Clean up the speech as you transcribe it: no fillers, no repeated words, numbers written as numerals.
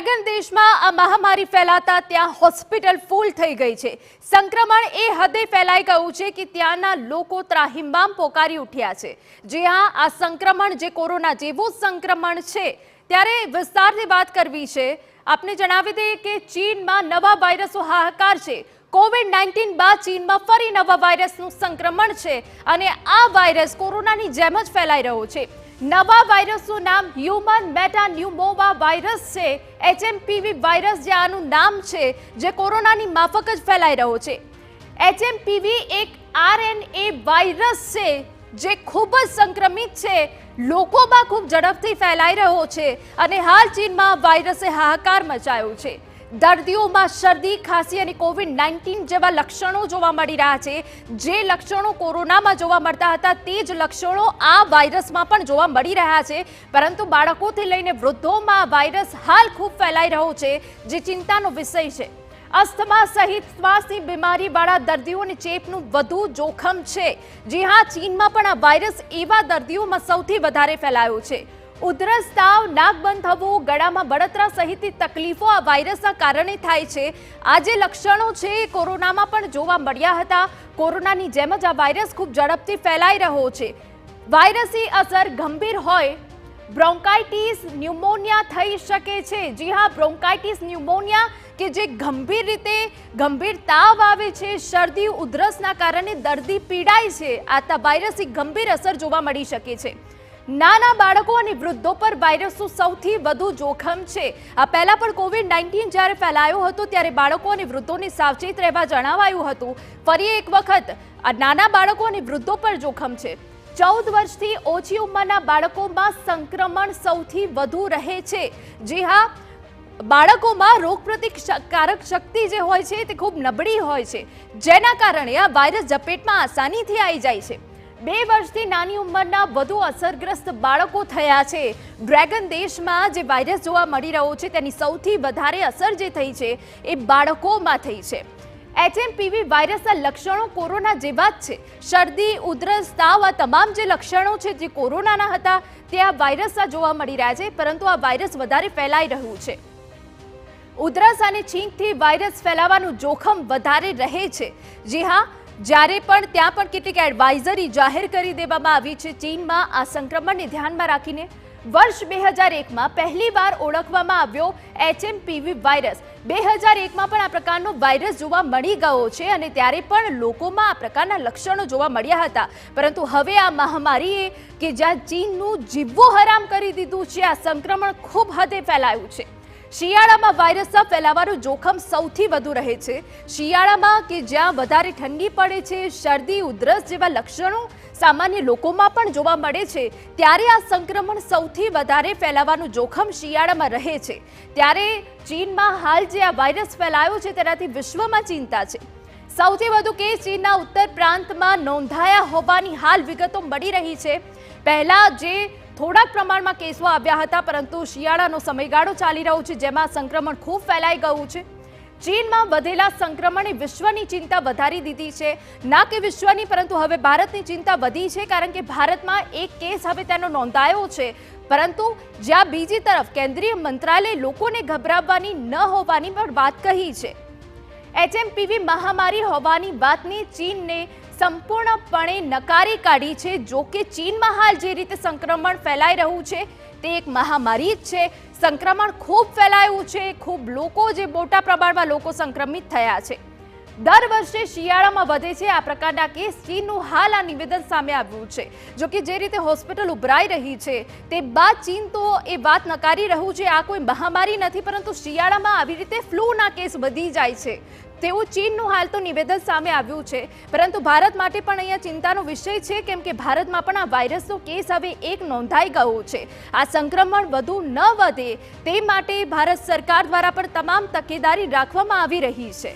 Dragon દેશમાં આ મહામારી ફેલાતા ત્યાં હોસ્પિટલ ફૂલ થઈ ગઈ છે। સંક્રમણ એ હદે ફેલાઈ ગયું છે કે ત્યાંના લોકો ત્રાહિમામ પોકારી ઉઠ્યા છે। જે આ સંક્રમણ જે કોરોના જેવું સંક્રમણ છે ત્યારે વિસ્તારથી વાત કરવી છે। આપને જણાવી દઈએ કે ચીનમાં નવા વાયરસનો હાહાકાર છે। કોવિડ-19 બાદ ચીનમાં ફરી નવા વાયરસનું સંક્રમણ છે અને આ વાયરસ કોરોનાની જેમ જ ફેલાઈ રહ્યો છે। નવા વાયરસનું નામ હ્યુમન મેટાન્યુમોવા વાયરસ છે। HMPV વાયરસ જે આનું નામ છે જે કોરોનાની માફક જ ફેલાઈ રહ્યો છે। HMPV એક RNA વાયરસ છે જે ખૂબ જ સંક્રમિત છે, લોકોમાં ખૂબ ઝડપથી ફેલાઈ રહ્યો છે અને હાલ ચીનમાં વાયરસે હાહાકાર મચાયો છે। દર્દીઓમાં શરદી, ખાંસી અને કોવિડ-19 જેવા લક્ષણો જોવા મળી રહ્યા છે। જે લક્ષણો કોરોનામાં જોવા મળતા હતા તે જ લક્ષણો આ વાયરસમાં પણ જોવા મળી રહ્યા છે, પરંતુ બાળકોથી લઈને વૃદ્ધોમાં વાયરસ હાલ ખૂબ ફેલાઈ રહ્યો છે, જે ચિંતાનો વિષય છે। અસ્થમા સહિત શ્વાસની બીમારીવાળા દર્દીઓને ચેપનું વધુ જોખમ છે। જી હા, ચીનમાં પણ આ વાયરસ એવા દર્દીઓમાં સૌથી વધારે ફેલાયો છે। ઉધરસ, તાવ, નાક બંધ થવું, ગળામાં બળતરા સહિતની તકલીફો આ વાયરસના કારણે થાય છે। આ જે લક્ષણો છે કોરોનામાં પણ જોવા મળ્યા હતા। કોરોનાની જેમ જ આ વાયરસ ખૂબ ઝડપથી ફેલાઈ રહ્યો છે। વાયરસની અસર ગંભીર હોય, બ્રોન્કાઇટિસ, ન્યુમોનિયા થઈ શકે છે। જી હા, બ્રોન્કાઇટિસ, ન્યુમોનિયા કે જે ગંભીર તાવ આવે છે, શરદી, ઉધરસના કારણે દર્દી પીડાય છે। આ વાયરસની ગંભીર અસર જોવા મળી શકે છે। નાના બાળકો અને વૃદ્ધો પર વાયરસનું સૌથી વધુ જોખમ છે। આ પહેલા પણ કોવિડ-19 જ્યારે ફેલાયો હતો ત્યારે બાળકો અને વૃદ્ધોને સાવચેત રહેવા જણાવાયું હતું। ફરી એક વખત આ નાના બાળકો અને વૃદ્ધો પર જોખમ છે। 14 વર્ષથી ઓછી ઉંમરના બાળકોમાં સંક્રમણ સૌથી વધુ રહે છે। જી હા, બાળકોમાં રોગપ્રતિકારક શક્તિ જે હોય છે તે ખૂબ નબળી હોય છે, જેના કારણે આ વાયરસ ઝપેટમાં આસાનીથી આવી જાય છે। 2 વર્ષથી નાની ઉંમરના વધુ અસરગ્રસ્ત બાળકો થયા છે। ડ્રેગન દેશમાં જે વાયરસ જોવા મળી રહ્યો છે તેની સૌથી વધારે અસર જે થઈ છે એ બાળકોમાં થઈ છે। HMPV વાયરસના લક્ષણો કોરોના જેવા જ છે। શરદી, ઉધરસ, તાવ આ તમામ જે લક્ષણો છે જે કોરોનાના હતા તે આ વાયરસના જોવા મળી રહ્યા છે, પરંતુ આ વાયરસ વધારે ફેલાઈ રહ્યું છે। ઉધરસ અને છીંકથી વાયરસ ફેલાવાનું જોખમ વધારે રહે છે। જી હા, જ્યારે પણ ત્યાં પણ કેટલીક એડવાઇઝરી જાહેર કરી દેવામાં આવી છે ચીનમાં આ સંક્રમણને ધ્યાનમાં રાખીને। વર્ષ 2001માં પહેલીવાર ઓળખવામાં આવ્યો HMPV વાયરસ। 2001માં પણ આ પ્રકારનો વાયરસ જોવા મળી ગયો છે અને ત્યારે પણ લોકોમાં આ પ્રકારના લક્ષણો જોવા મળ્યા હતા, પરંતુ હવે આ મહામારીએ કે જ્યાં ચીનનું જીવવું હરામ કરી દીધું છે, આ સંક્રમણ ખૂબ હદે ફેલાયું છે। શિયાળામાં વાયરસના ફેલાવાનું જોખમ સૌથી વધુ રહે છે। શિયાળામાં કે જ્યાં વધારે ઠંડી પડે છે, શરદી, ઉધરસ જેવા લક્ષણો સામાન્ય લોકોમાં પણ જોવા મળે છે, ત્યારે આ સંક્રમણ સૌથી વધારે ફેલાવાનું જોખમ શિયાળામાં રહે છે। ત્યારે ચીનમાં હાલ જે આ વાયરસ ફેલાયો છે તેનાથી વિશ્વમાં ચિંતા છે। સૌથી વધુ કેસ ચીનના ઉત્તર પ્રાંતમાં નોંધાયા હોવાની હાલ વિગતો મળી રહી છે। પહેલા જે થોડાક પ્રમાણમાં કેસો આવ્યા હતા, પરંતુ શિયાળાનો સમયગાળો ચાલી રહ્યો છે જેમાં સંક્રમણ ખૂબ ફેલાઈ ગયું છે। ચીનમાં વધેલા સંક્રમણે વિશ્વની ચિંતા વધારી દીધી છે। ના કે વિશ્વની, પરંતુ હવે ભારતની ચિંતા વધી છે, કારણ કે ભારતમાં એક કેસ હવે તેનો નોંધાયો છે, પરંતુ જ્યાં બીજી તરફ કેન્દ્રીય મંત્રાલય લોકોને ગભરાવવાની ન હોવાની પણ વાત કહી છે। HMPV મહામારી હોવાની વાતને ચીનને સંપૂર્ણપણે નકારી કાઢી છે। જો કે ચીનમાં હાલ જે રીતે સંક્રમણ ફેલાઈ રહ્યું છે તે એક મહામારી જ છે। સંક્રમણ ખૂબ ફેલાયું છે, ખૂબ લોકો જે મોટા પ્રમાણમાં લોકો સંક્રમિત થયા છે। દર વર્ષે શિયાળામાં વધે છે આ પ્રકારના કેસ। ચીનનું હાલ આ નિવેદન સામે આવ્યું છે। જો કે જે રીતે હોસ્પિટલ ઉભરાઈ રહી છે તે બાદ ચીન તો એ વાત નકારી રહ્યું છે આ કોઈ મહામારી નથી, પરંતુ શિયાળામાં આવી રીતે ફ્લૂના કેસ વધી જાય છે તેવું ચીનનું હાલ તો નિવેદન સામે આવ્યું છે। પરંતુ ભારત માટે પણ અહીંયા ચિંતાનો વિષય છે, કેમ કે ભારતમાં પણ આ વાયરસનો કેસ હવે એક નોંધાઈ ગયો છે। આ સંક્રમણ વધુ ન વધે તે માટે ભારત સરકાર દ્વારા પણ તમામ તકેદારી રાખવામાં આવી રહી છે।